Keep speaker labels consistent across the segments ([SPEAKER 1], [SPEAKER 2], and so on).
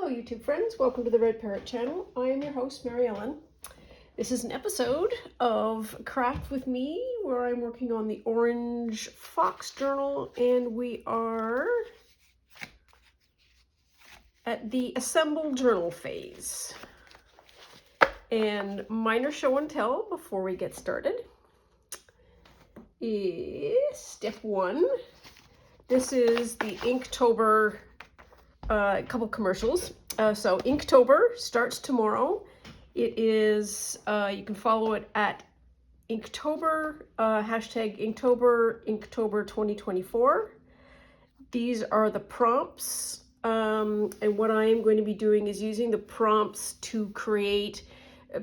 [SPEAKER 1] Hello YouTube friends, welcome to the Red Parrot channel. I am your host, Mary Ellen. This is an episode of Craft with Me where I'm working on the Orange Fox Journal, and we are at the assemble journal phase. And minor show and tell before we get started is step one. This is the Inktober, a couple commercials. So Inktober starts tomorrow. It is, you can follow it at Inktober, hashtag Inktober, Inktober 2024. These are the prompts. And what I am going to be doing is using the prompts to create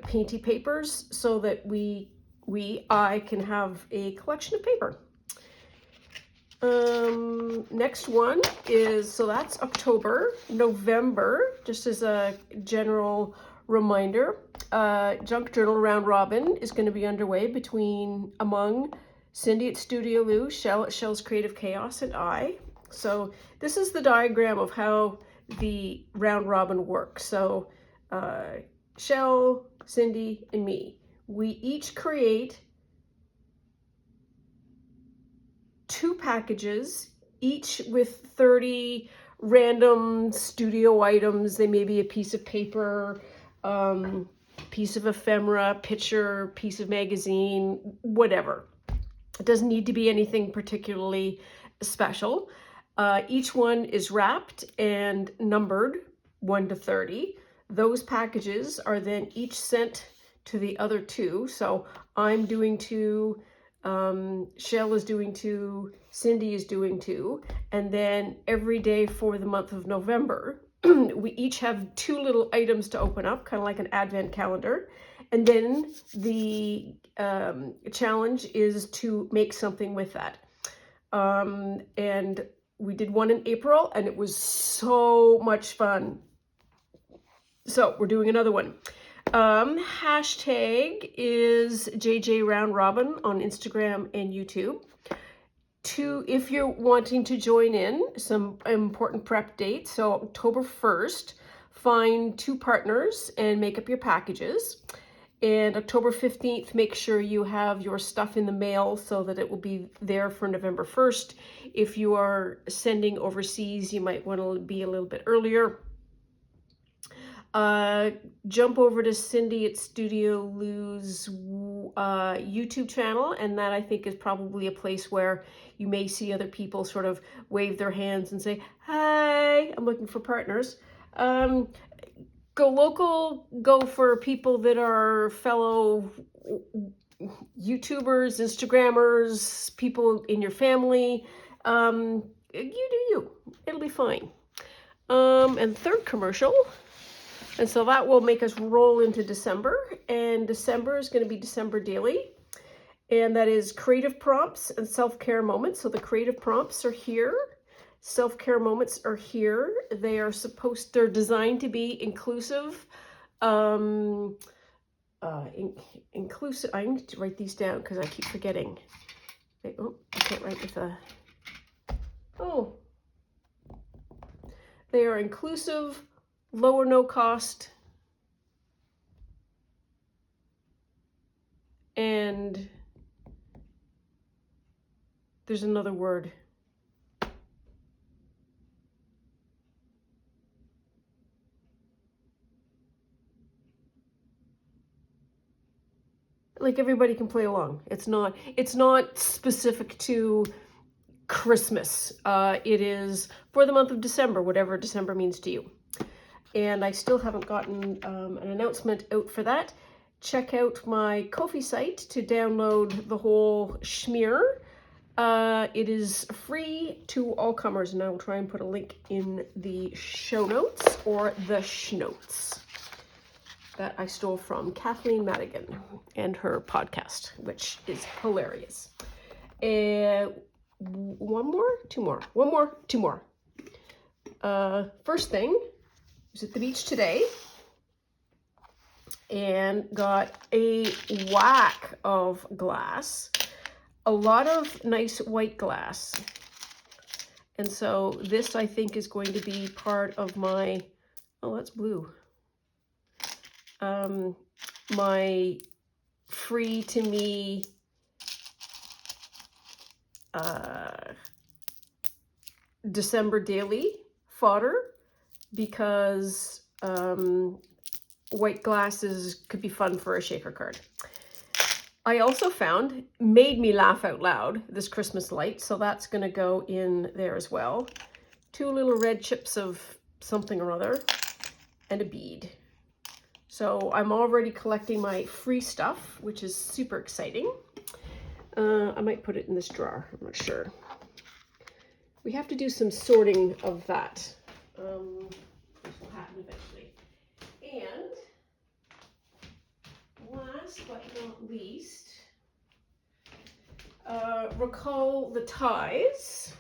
[SPEAKER 1] painty papers so that I can have a collection of paper. Next one is, so that's October. November, just as a general reminder, Junk Journal Round Robin is going to be underway among Cindy at Studio Lou, Shell at Shell's Creative Chaos, and I. So this is the diagram of how the round robin works. So Shell, Cindy, and me. We each create 2 packages, each with 30 random studio items. They may be a piece of paper, piece of ephemera, picture, piece of magazine, whatever. It doesn't need to be anything particularly special. Each one is wrapped and numbered 1 to 30. Those packages are then each sent to the other 2. So I'm doing 2, Shell is doing 2, Cindy is doing 2, and then every day for the month of November, we each have 2 little items to open up, kind of like an advent calendar. And then the challenge is to make something with that. And we did one in April, and it was so much fun. So we're doing another one. Hashtag is JJ Round Robin on Instagram and YouTube. If you're wanting to join in, some important prep dates. So October 1st, find 2 partners and make up your packages. And October 15th, make sure you have your stuff in the mail so that it will be there for November 1st. If you are sending overseas, you might want to be a little bit earlier. Jump over to Cindy at Studio Lou's YouTube channel, and that I think is probably a place where you may see other people sort of wave their hands and say, "Hi, I'm looking for partners." Go local, go for people that are fellow YouTubers, Instagrammers, people in your family. You do you. It'll be fine. And third commercial. And so that will make us roll into December, and December is going to be December Daily, and that is creative prompts and self-care moments. So the creative prompts are here, self-care moments are here. They're designed to be inclusive, inclusive. I need to write these down because I keep forgetting. Oh, I can't write with a, oh. They are inclusive, low or no cost, and there's another word. Like everybody can play along. It's not specific to Christmas. It is for the month of December, whatever December means to you. And I still haven't gotten an announcement out for that. Check out my Ko-fi site to download the whole schmear. It is free to all comers, and I will try and put a link in the show notes, or the schnotes, that I stole from Kathleen Madigan and her podcast, which is hilarious. One more, two more. One more, two more. First thing, I was at the beach today and got a whack of glass, a lot of nice white glass. And so this, I think, is going to be part of my Oh, that's blue. My free to me December daily fodder, because white glasses could be fun for a shaker card. I also found, made me laugh out loud, this Christmas light, so that's going to go in there as well. 2 little red chips of something or other, and a bead. So I'm already collecting my free stuff, which is super exciting. I might put it in this drawer, I'm not sure. We have to do some sorting of that. This will happen eventually. And last but not least, recall the ties.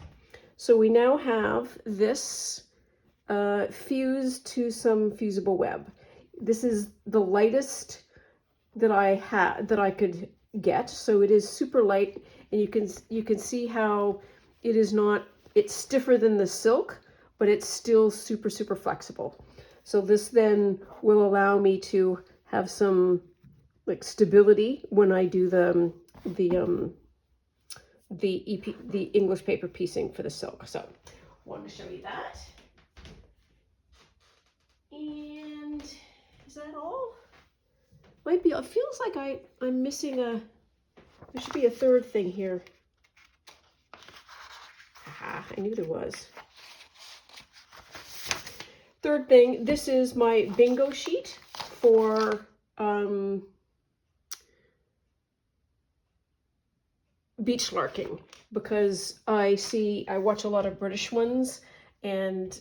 [SPEAKER 1] So we now have this fused to some fusible web. This is the lightest that I could get, so it is super light, and you can see how it is not, it's stiffer than the silk, but it's still super flexible. So this then will allow me to have some like stability when I do the English paper piecing for the silk. So wanted to show you that. And is that all? Might be, it feels like I'm missing there should be a third thing here. Aha, I knew there was. Third thing, this is my bingo sheet for beach larking, because I watch a lot of British ones, and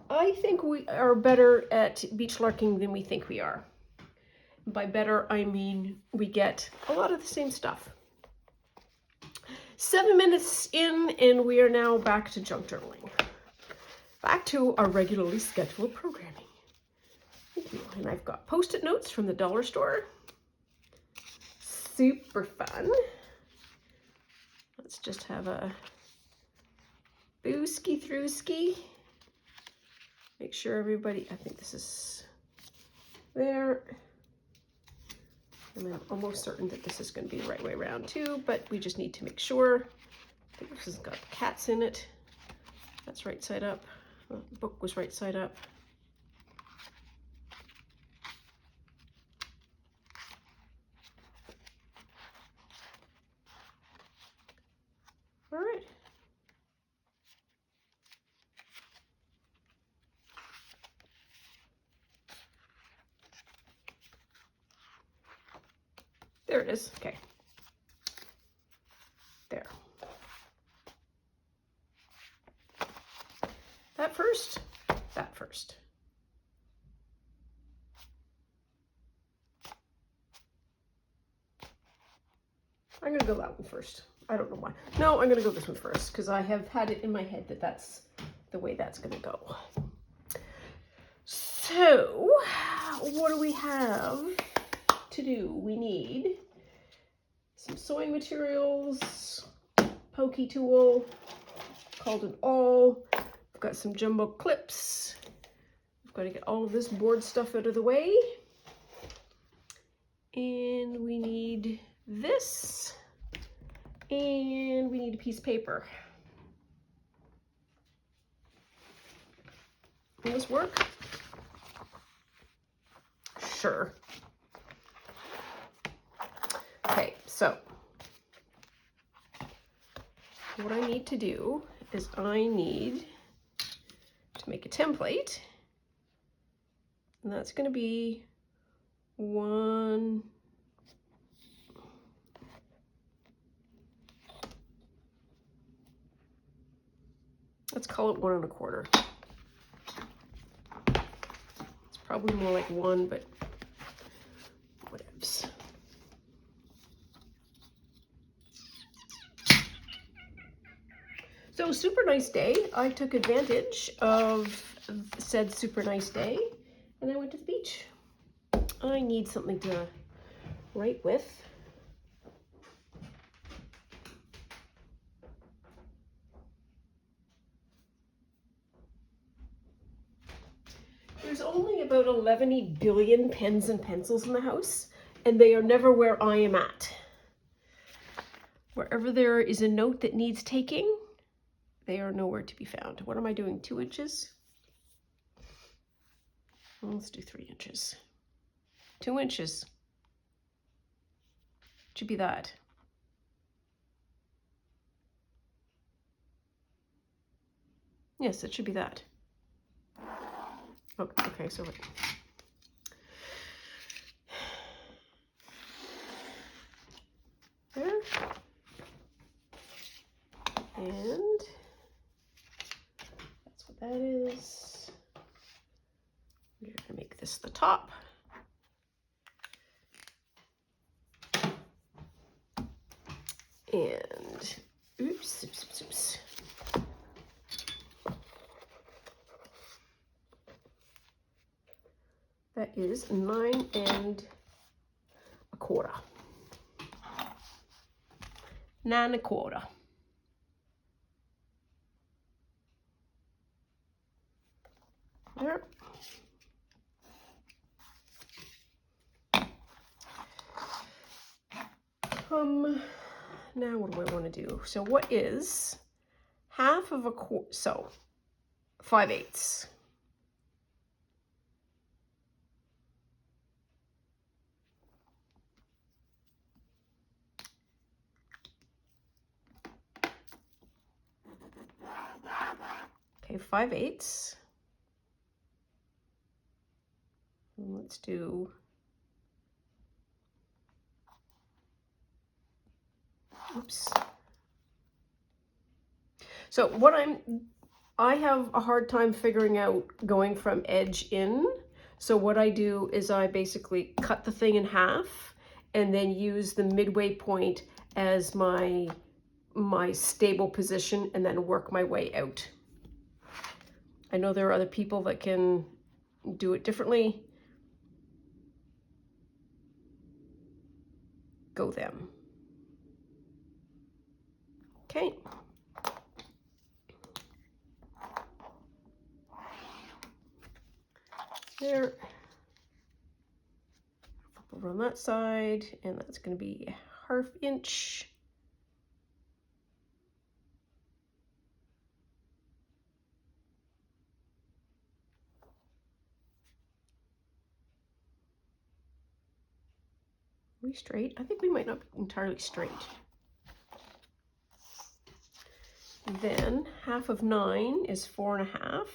[SPEAKER 1] I think we are better at beach larking than we think we are. By better, I mean we get a lot of the same stuff. 7 minutes in, and we are now back to junk journaling. Back to our regularly scheduled programming. Thank you. And I've got Post-it notes from the dollar store. Super fun. Let's just have a booski throughski. Make sure everybody, I think this is there. And I'm almost certain that this is going to be the right way around too, but we just need to make sure. I think this has got cats in it. That's right side up. The book was right side up. All right. There it is. Okay. There. That first. That first. I'm going to go that one first. I don't know why. No, I'm going to go this one first, because I have had it in my head that that's the way that's going to go. So, what do we have to do? We need some sewing materials, pokey tool, called an awl. I've got some jumbo clips. I've got to get all of this board stuff out of the way. And we need this. And we need a piece of paper. Will this work? Sure. Okay, so what I need to do is I need to make a template, and that's going to be one. Let's call it 1 1/4. It's probably more like 1, but whatevs. So super nice day. I took advantage of said super nice day, and I went to the beach. I need something to write with. There's only about 11 billion pens and pencils in the house, and they are never where I am at. Wherever there is a note that needs taking, they are nowhere to be found. What am I doing, 2 inches? Well, let's do 3 inches. 2 inches. Should be that. Yes, it should be that. Oh, okay, so wait. There. And that's what that is. We're going to make this the top. And oops. That is 9 1/4. 9 1/4. There. Now what do I want to do? So what is 1/2 of a quarter? So 5/8. Okay, 5/8. And let's do. Oops. So what I have a hard time figuring out going from edge in. So what I do is I basically cut the thing in half and then use the midway point as my stable position and then work my way out. I know there are other people that can do it differently. Go them. Okay. There. Flip over on that side, and that's going to be 1/2 inch. Are we straight? I think we might not be entirely straight. Then 1/2 of 9 is 4 1/2.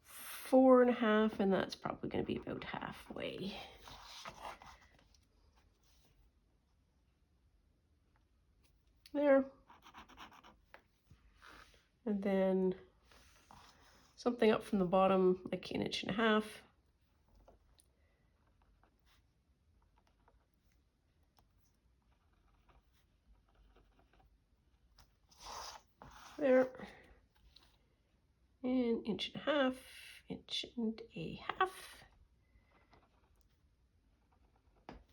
[SPEAKER 1] 4 1/2, and that's probably going to be about halfway. There. And then something up from the bottom, like 1 1/2 inches. There. And 1 1/2 inches, 1 1/2 inches.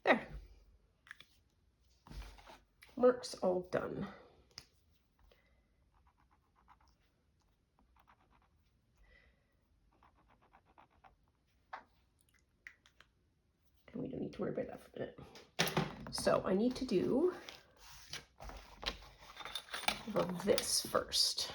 [SPEAKER 1] There. Marks all done. And we don't need to worry about that for a minute. So I need to do this first.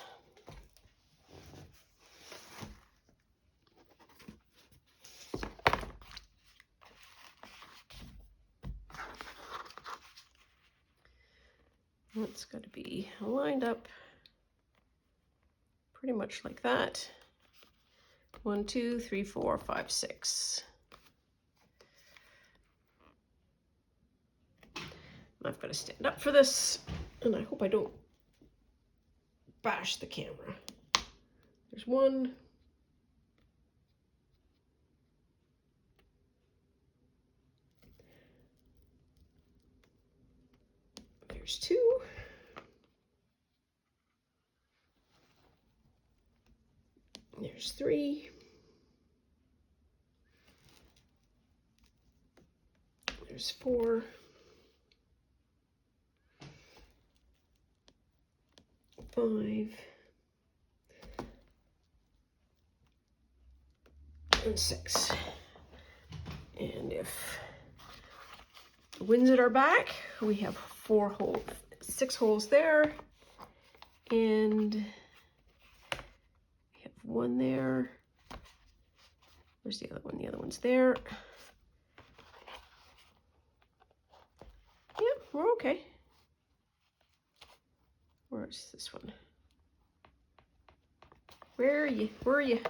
[SPEAKER 1] It's got to be lined up pretty much like that. 1 2 3 4 5 6. I've got to stand up for this, and I hope I don't bash the camera. There's 1. There's 2. There's 3. There's 4. 5. and 6. And if the wind's at our back, we have 4 holes, 6 holes there, and we have 1 there. Where's the other one? The other one's there. Yeah, we're okay. Where's this one? Where are you? Where are you?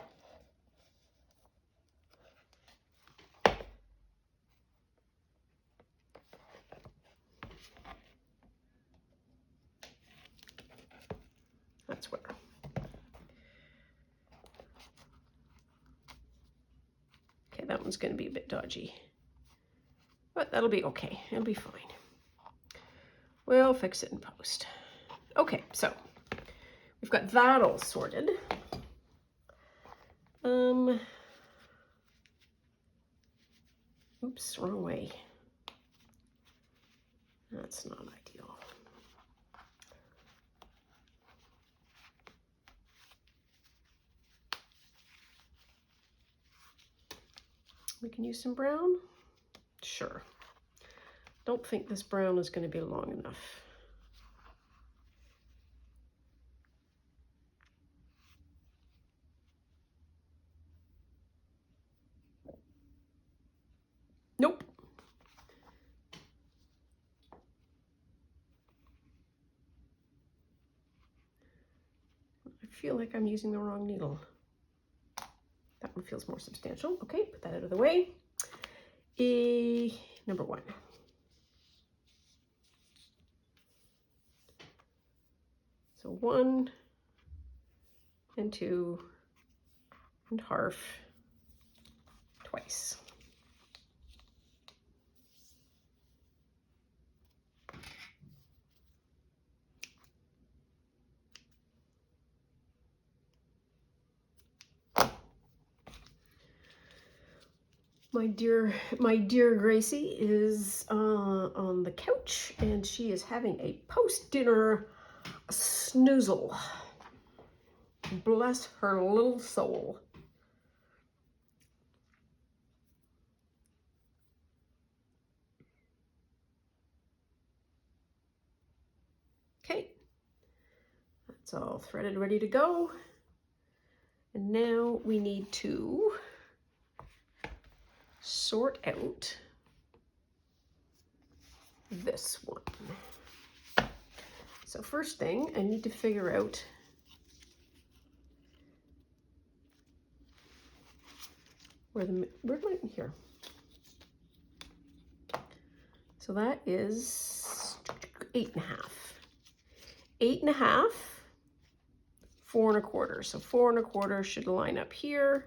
[SPEAKER 1] That's where. Okay, that one's going to be a bit dodgy. But that'll be okay. It'll be fine. We'll fix it in post. Okay, so we've got that all sorted. Oops, wrong way. That's not ideal. We can use some brown? Sure. Don't think this brown is going to be long enough. Nope. I feel like I'm using the wrong needle. That one feels more substantial. Okay, put that out of the way. Number 1. So 1 and 2 and half twice. My dear Gracie is on the couch, and she is having a post-dinner snoozle. Bless her little soul. Okay, that's all threaded, ready to go. And now we need to sort out this one. So first thing, I need to figure out where here. So that is 8.5. 8.5, 4 1/4. So 4 1/4 should line up here.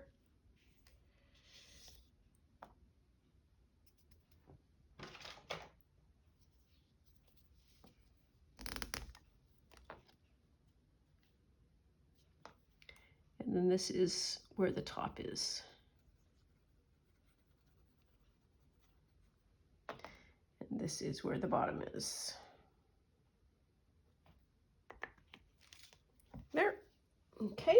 [SPEAKER 1] And then this is where the top is. And this is where the bottom is. There. Okay.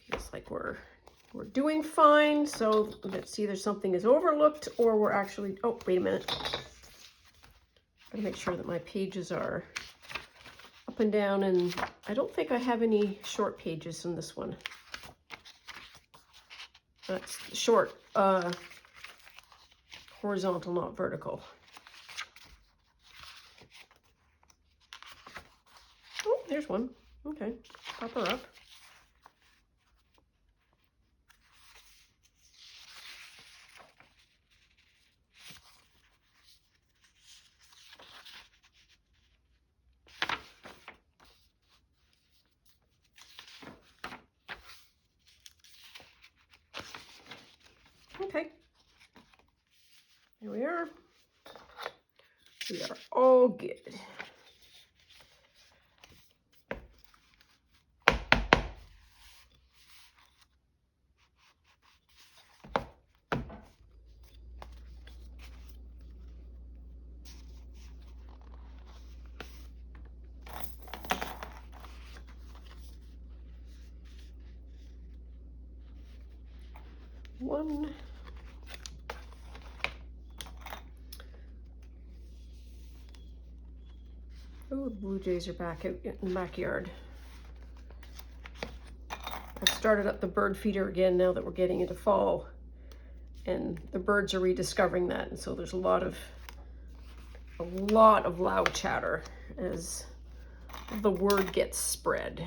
[SPEAKER 1] Feels like we're doing fine. So let's see, either something is overlooked or we're actually, oh, wait a minute. Gotta make sure that my pages are up and down, and I don't think I have any short pages in this one. That's short, horizontal, not vertical. Oh, there's one. Okay, pop her up. Okay, here we are. We are all good. one. Oh, the blue jays are back out in the backyard. I've started up the bird feeder again now that we're getting into fall, and the birds are rediscovering that, and so there's a lot of loud chatter as the word gets spread.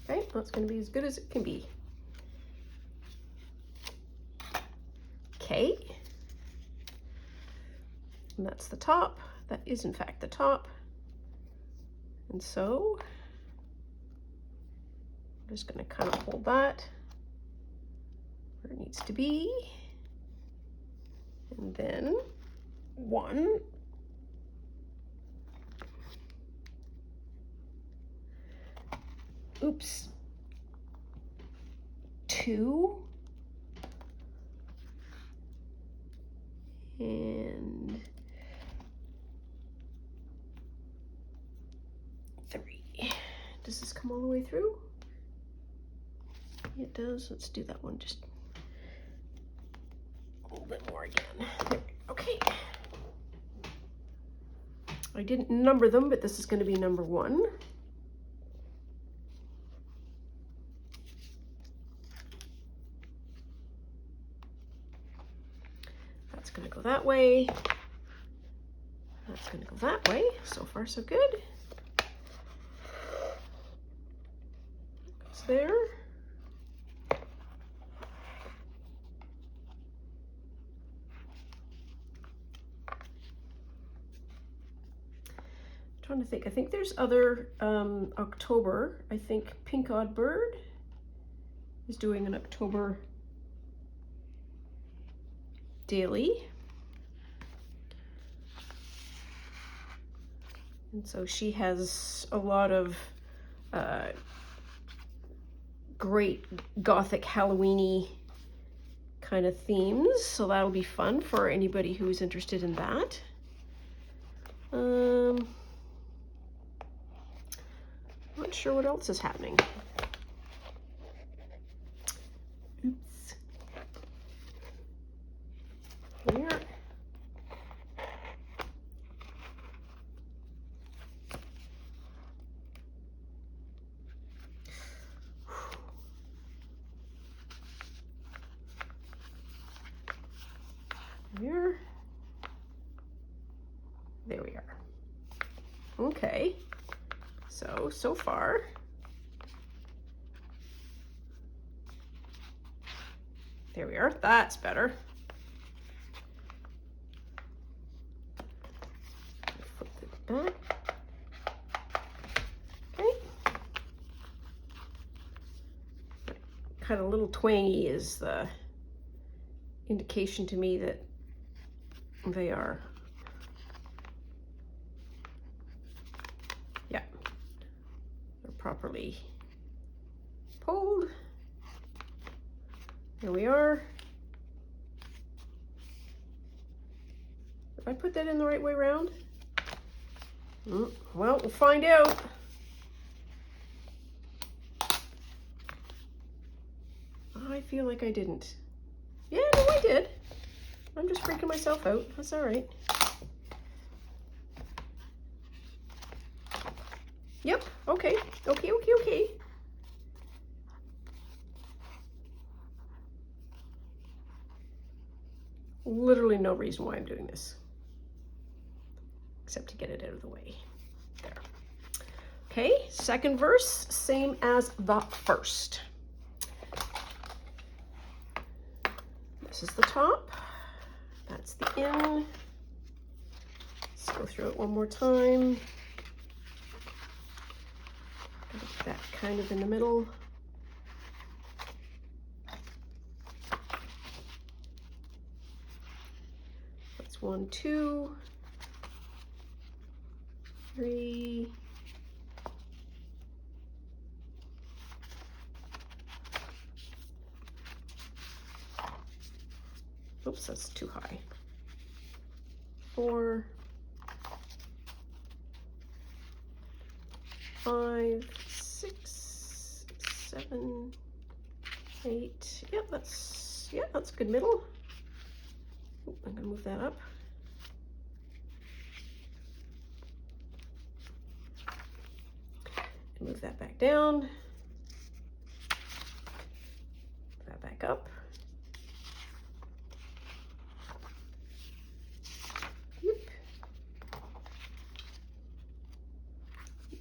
[SPEAKER 1] Okay, that's going to be as good as it can be. Okay, and that's the top. That is in fact the top. And so I'm just going to kind of hold that where it needs to be. And then one. Oops. Two. And three. Does this come all the way through? It does. Let's do that one just a little bit more again. There. Okay. I didn't number them, but this is going to be number one. That's going to go that way. That's going to go that way. So far, so good. Goes there. Trying to think. I think there's other October. I think Pink Odd Bird is doing an October daily. And so she has a lot of great Gothic Halloween-y kind of themes. So that'll be fun for anybody who is interested in that. Not sure what else is happening. Oops. There. There. There we are. Okay. So far, there we are. That's better. Flip it back. Okay. Kind of a little twangy is the indication to me that they are. Properly pulled. Here we are. Did I put that in the right way around? Well, we'll find out. I feel like I didn't. Yeah, no, I did. I'm just freaking myself out. That's all right. Yep, okay. Okay. Literally no reason why I'm doing this, except to get it out of the way. There. Okay, second verse, same as the first. This is the top. That's the in. Let's go through it one more time. That kind of in the middle. That's 1, 2, 3. Oops, that's too high. 4. 5, 6, 7, 8. Yep, that's good middle. Oop, I'm gonna move that up. And move that back down. Move that back up. Yep.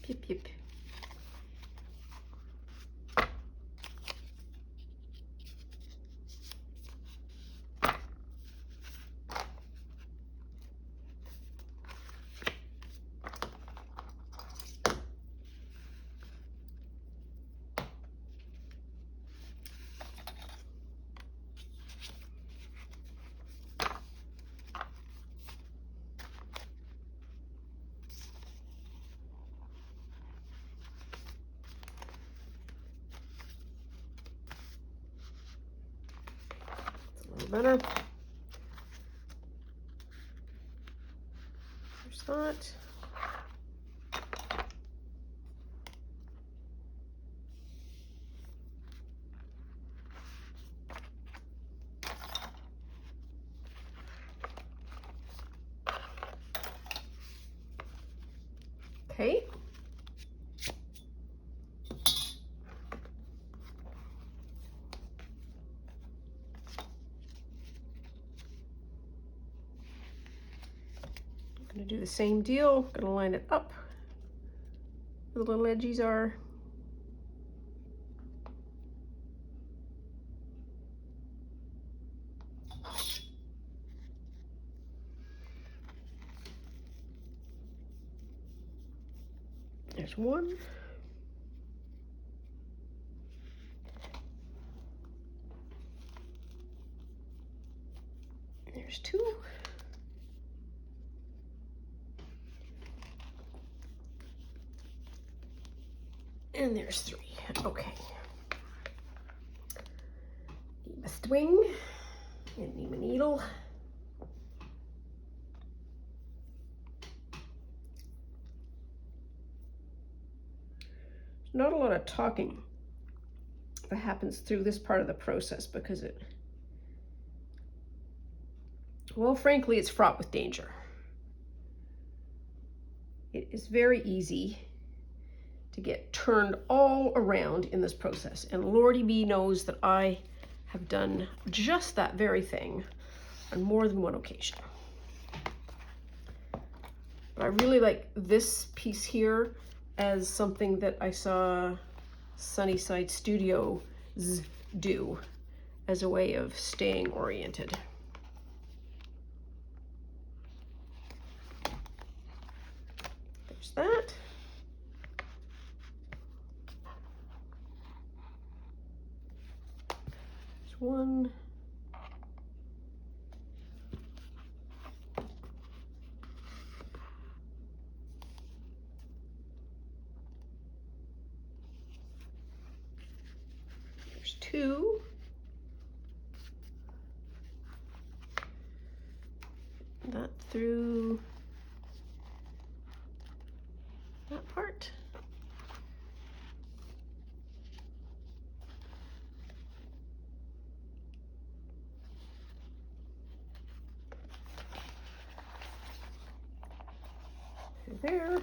[SPEAKER 1] Yep, yep. Better. There's that. Okay. I'm going to do the same deal. I'm going to line it up where the little edges are. There's one. There's two. And there's three. Okay. Need a swing and need a needle. There's not a lot of talking that happens through this part of the process because well, frankly, it's fraught with danger. It is very easy to get turned all around in this process. And Lordy B knows that I have done just that very thing on more than one occasion. But I really like this piece here as something that I saw Sunnyside Studios do as a way of staying oriented. There's that. There's one. There's two. That through that part. Through there.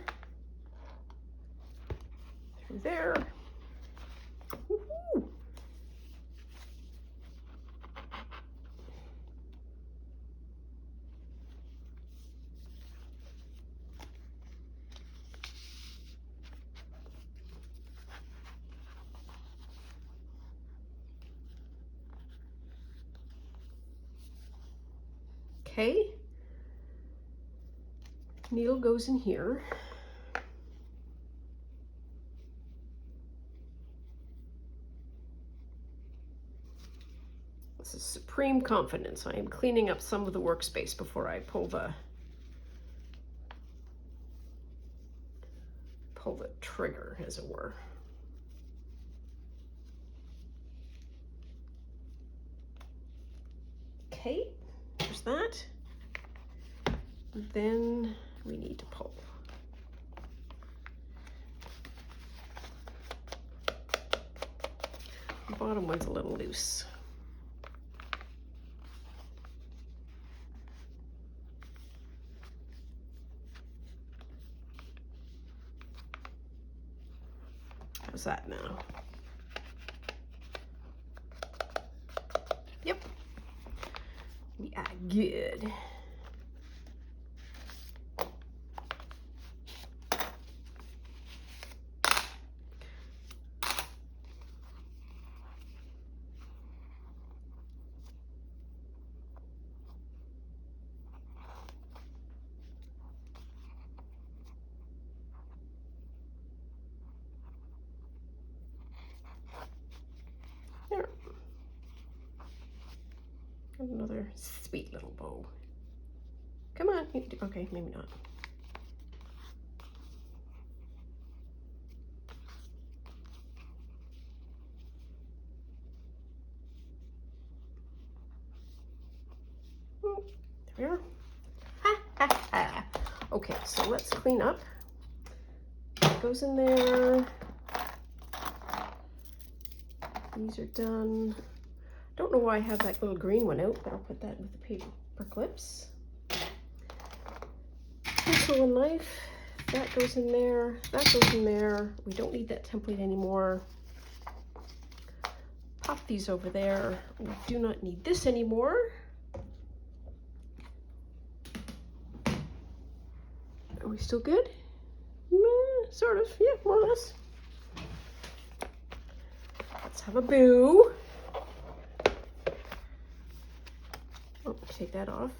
[SPEAKER 1] Through there. Woohoo! Okay, needle goes in here. This is supreme confidence. I am cleaning up some of the workspace before I pull the trigger, as it were. Okay, there's that. Then we need to pull. bottom one's a little loose. How's that now? Yep. We are good. There. Another sweet little bow. Come on. Okay, maybe not. There we are. Ha, ha, ha. Okay, so let's clean up. That goes in there. These are done. Don't know why I have that little green one out, but I'll put that with the paper clips. Pencil and knife, that goes in there, that goes in there. We don't need that template anymore. Pop these over there. We do not need this anymore. Are we still good? Sort of, yeah, more or less. Let's have a boo. Oh, take that off.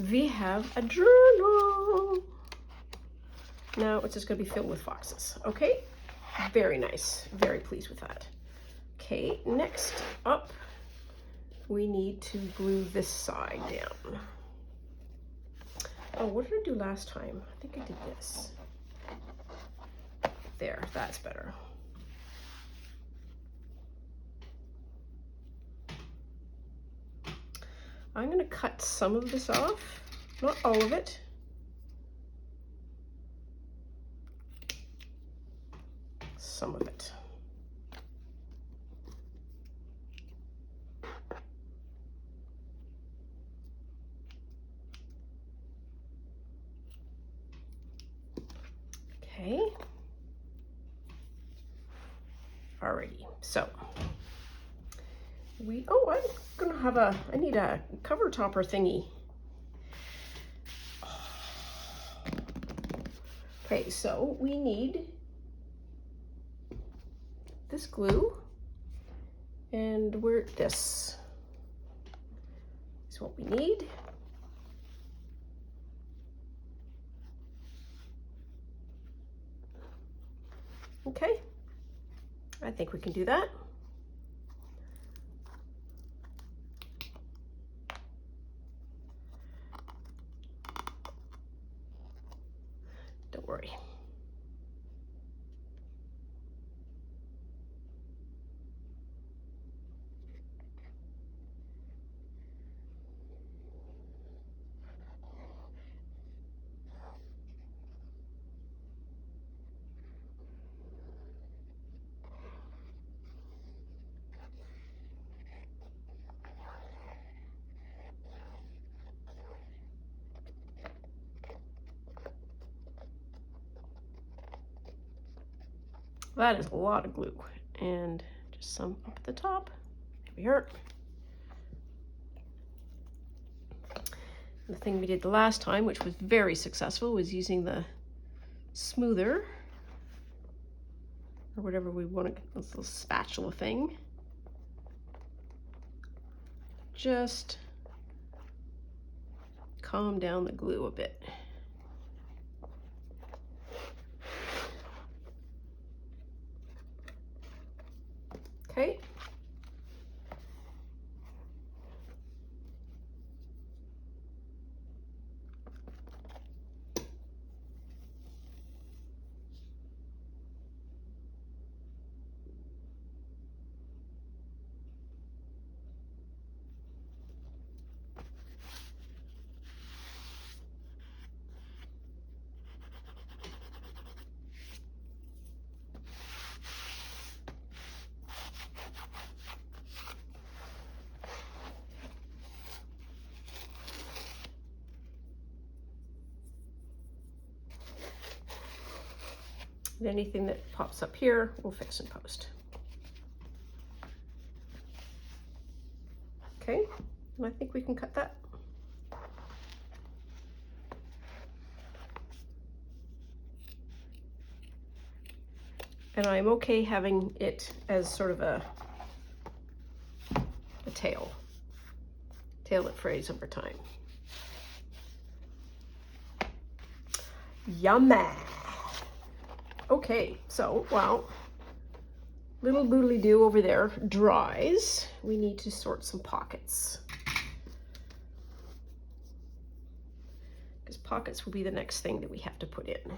[SPEAKER 1] We have a journal. Now it's just going to be filled with foxes. Okay, very nice. Very pleased with that. Okay, next up, we need to glue this side down. Oh, what did I do last time? I think I did this. There, that's better. I'm going to cut some of this off, not all of it. Some of it. Okay. Alrighty, so I'm gonna have I need a cover topper thingy. Okay, so we need this glue, and this is what we need. Okay, I think we can do that. Don't worry. That is a lot of glue, and just some up at the top. There we are. The thing we did the last time, which was very successful, was using the smoother, or whatever we want to, this little spatula thing. Just calm down the glue a bit. Okay. And anything that pops up here, we'll fix in post. Okay, and I think we can cut that. And I'm okay having it as sort of a tail that frays over time. Yummy. Okay, so while little boodly doo over there dries, we need to sort some pockets. Because pockets will be the next thing that we have to put in.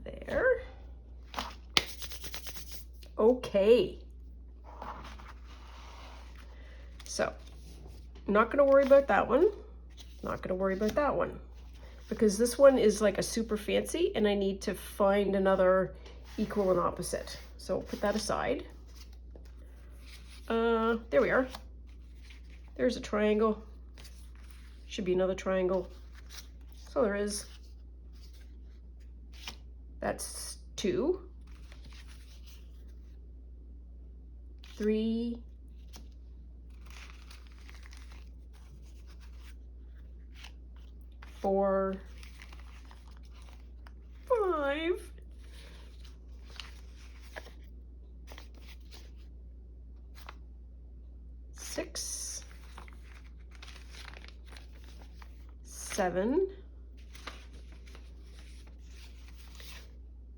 [SPEAKER 1] There. Okay. So, not going to worry about that one. Not going to worry about that one. Because this one is like a super fancy and I need to find another equal and opposite. So put that aside. There we are. There's a triangle. Should be another triangle. So there is. That's 2, 3, 4, 5, 6, 7,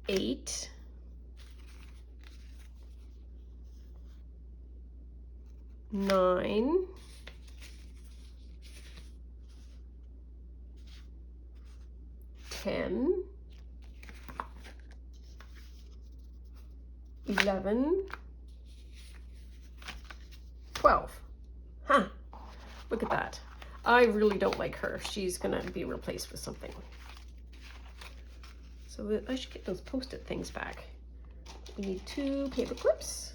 [SPEAKER 1] 8, 9, 10, 11, 12. Huh. Look at that. I really don't like her. She's going to be replaced with something. So I should get those Post-it things back. We need 2 paper clips.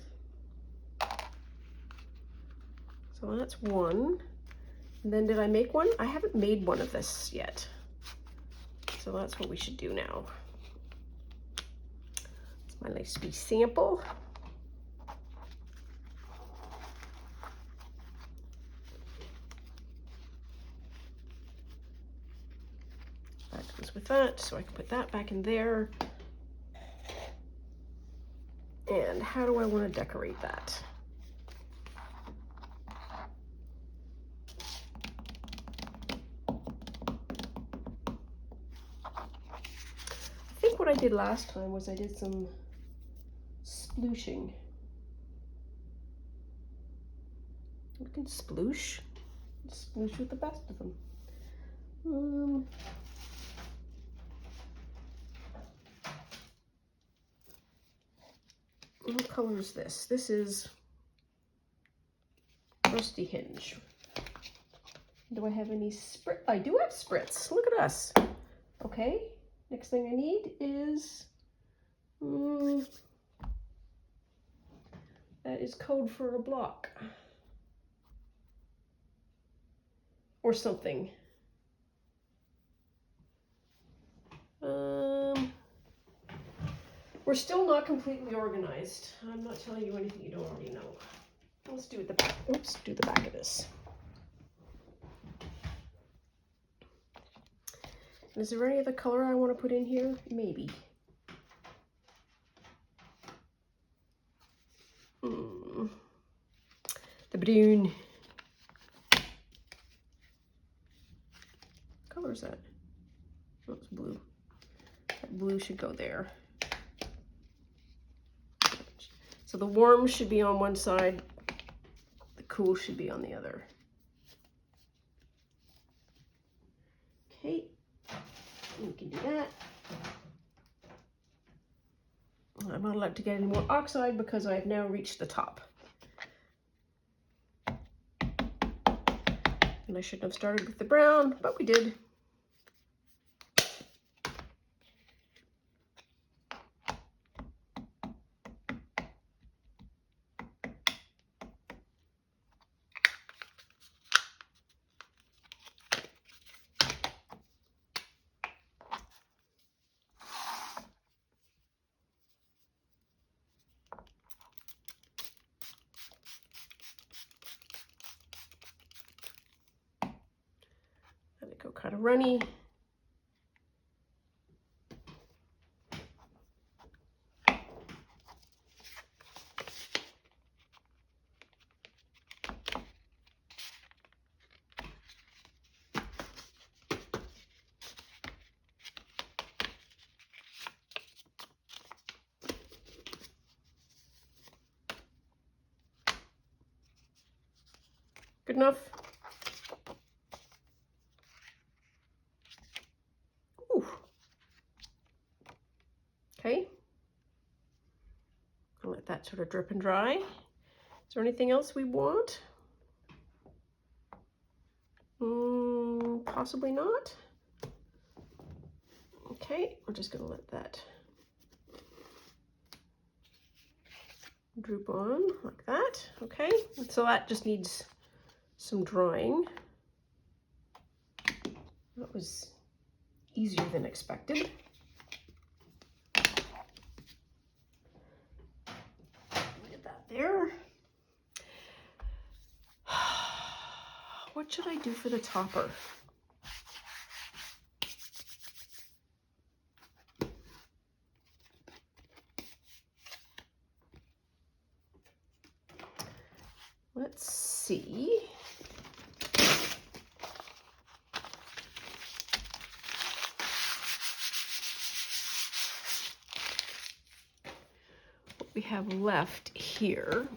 [SPEAKER 1] So that's 1. And then did I make one? I haven't made one of this yet. So that's what we should do now. It's my nice wee sample. That goes with that, so I can put that back in there. And how do I want to decorate that? I think what I did last time was I did some splooshing. You can sploosh. Sploosh with the best of them. What color is this? This is Rusty Hinge. Do I have any spritz? I do have spritz. Look at us. Okay. Next thing I need is that is code for a block or something. We're still not completely organized. I'm not telling you anything you don't already know. Let's do it the back. Oops, do the back of this. Is there any other color I want to put in here? Maybe. The brown. What color is that? Oh, it's blue. That blue should go there. So the warm should be on one side, the cool should be on the other. Okay, we can do that. I'm not allowed to get any more oxide because I have now reached the top. And I shouldn't have started with the brown, but we did. kind of runny. Good enough? Ooh. Okay. I'll let that sort of drip and dry. Is there anything else we want? Possibly not. Okay, we're just going to let that droop on like that. Okay, so that just needs some drying. That was easier than expected. Get that there. What should I do for the topper? Let's see. What we have left here.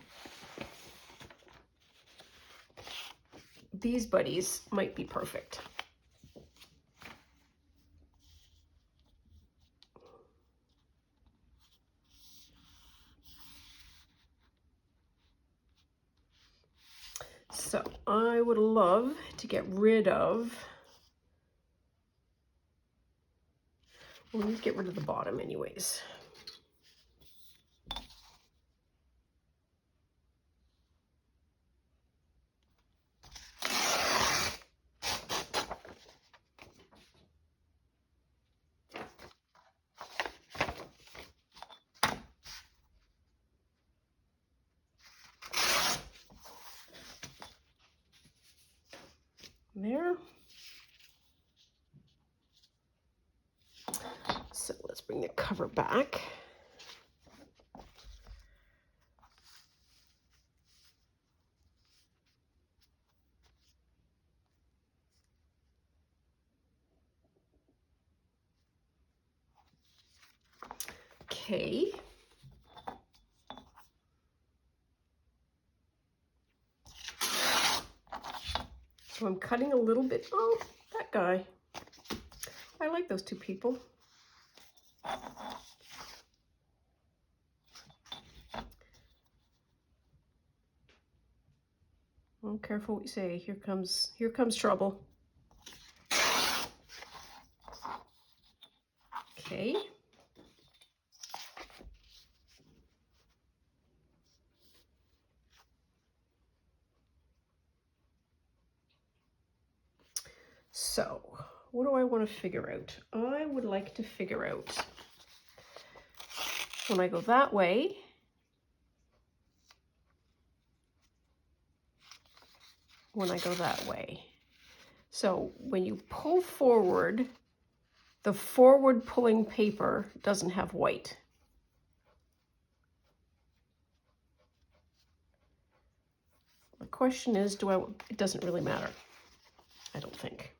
[SPEAKER 1] These buddies might be perfect. So I would love to get rid of, well, we need to get rid of the bottom anyways. There. So let's bring the cover back. Okay. So I'm cutting a little bit. Oh, that guy. I like those two people. Oh, careful what you say. Here comes trouble. Okay. So, what do I want to figure out? I would like to figure out when I go that way, when I go that way. So when you pull forward, the forward pulling paper doesn't have white. The question is, it doesn't really matter, I don't think.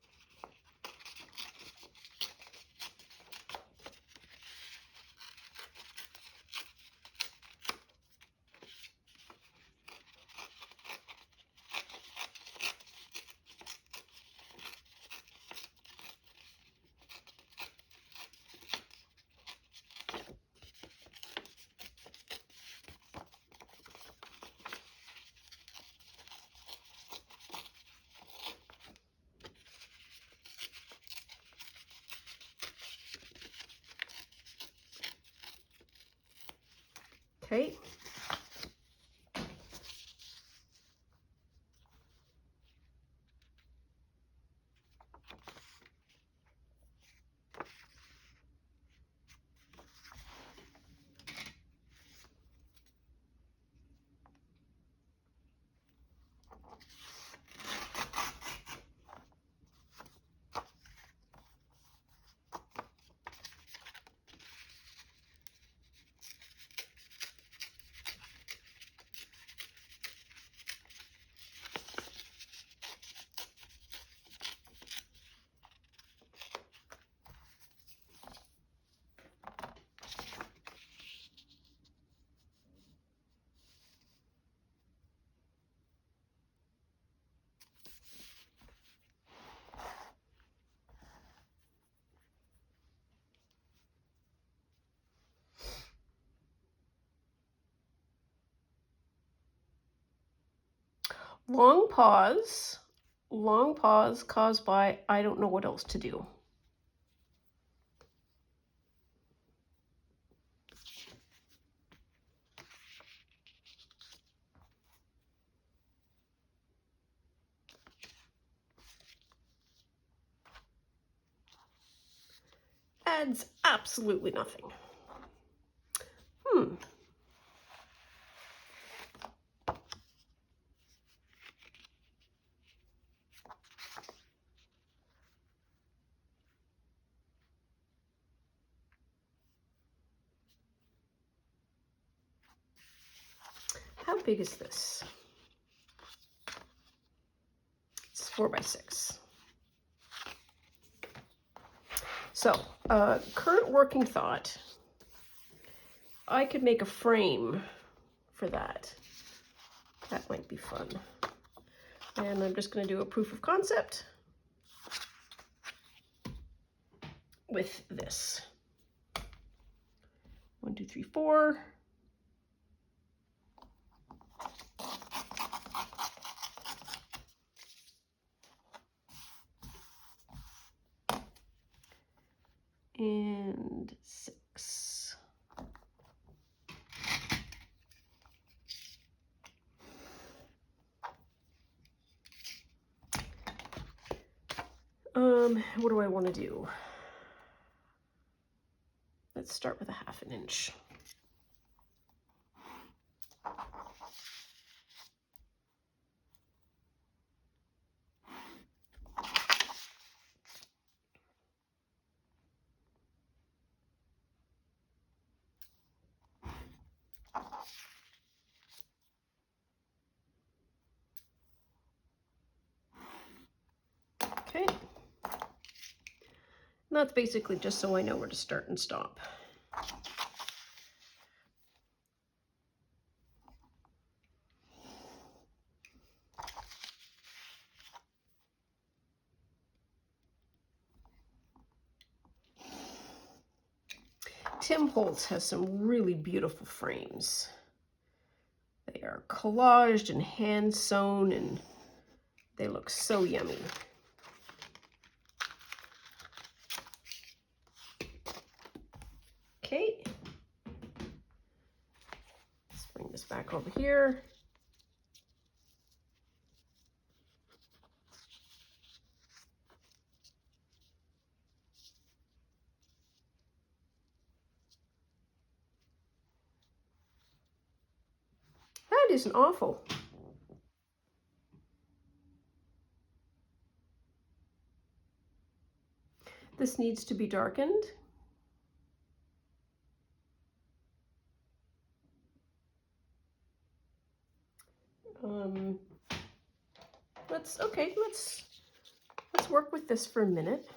[SPEAKER 1] Okay. Long pause caused by I don't know what else to do. Adds absolutely nothing. How big is this? It's 4 by 6. So, current working thought, I could make a frame for that. That might be fun. And I'm just going to do a proof of concept with this. 1, 2, 3, 4. And 6. What do I want to do? Let's start with a 1/2 inch. Okay. And that's basically just so I know where to start and stop. Tim Holtz has some really beautiful frames. They are collaged and hand sewn, and they look so yummy. Okay. Let's bring this back over here. That isn't awful. This needs to be darkened. Let's work with this for a minute.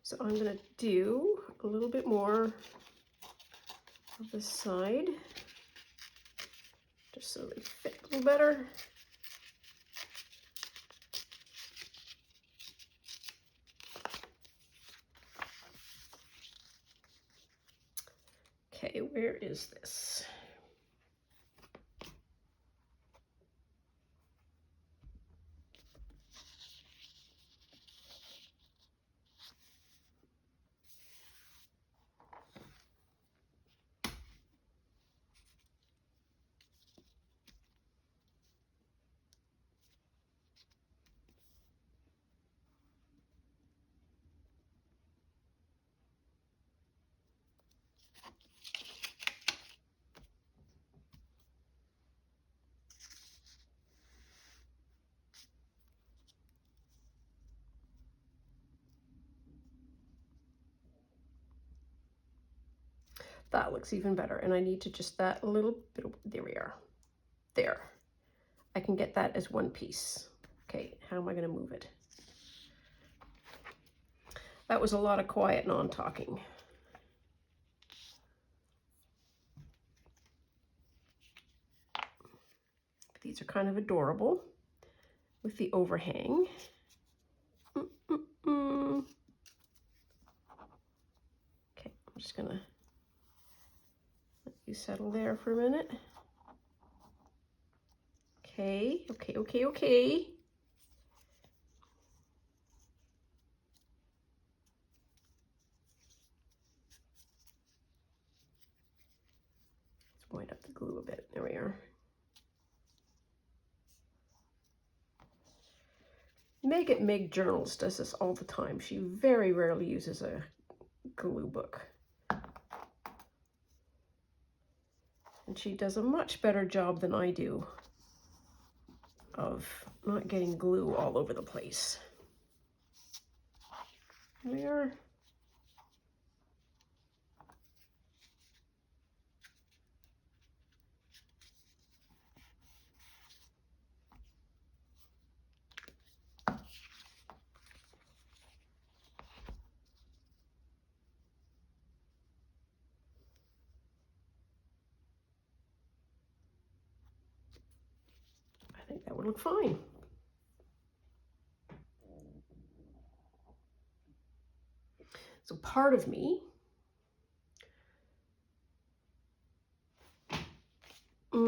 [SPEAKER 1] So I'm going to do a little bit more of this side, just so they fit a little better. Okay, where is this? That looks even better, and I need to just that a little bit. There we are. There. I can get that as one piece. Okay, how am I going to move it? That was a lot of quiet non-talking. These are kind of adorable with the overhang. Okay, I'm just going to let you settle there for a minute. Okay. Let's wind up the glue a bit. There we are. Meg Journals does this all the time. She very rarely uses a glue book. And she does a much better job than I do of not getting glue all over the place. There. I think that would look fine. So part of me if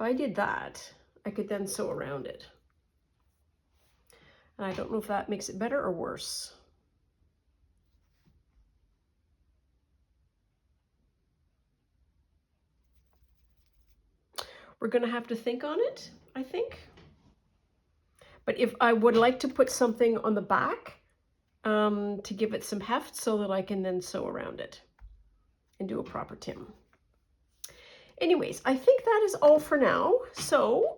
[SPEAKER 1] I did that, I could then sew around it. And I don't know if that makes it better or worse. We're going to have to think on it, I think. But if I would like to put something on the back to give it some heft so that I can then sew around it and do a proper tim. Anyways, I think that is all for now. So,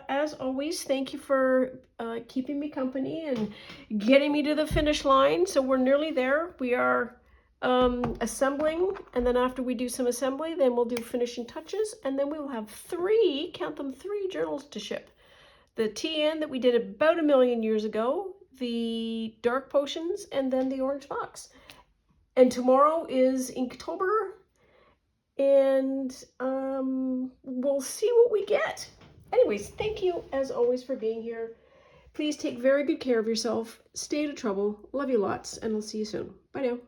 [SPEAKER 1] as always, thank you for keeping me company and getting me to the finish line. So we're nearly there. We are assembling, and then after we do some assembly, then we'll do finishing touches, and then we will have three, count them, 3 journals to ship. The TN that we did about 1 million years ago, the Dark Potions, and then the Orange Fox. And tomorrow is Inktober, and we'll see what we get. Anyways, thank you as always for being here. Please take very good care of yourself. Stay out of trouble. Love you lots, and I'll see you soon. Bye now.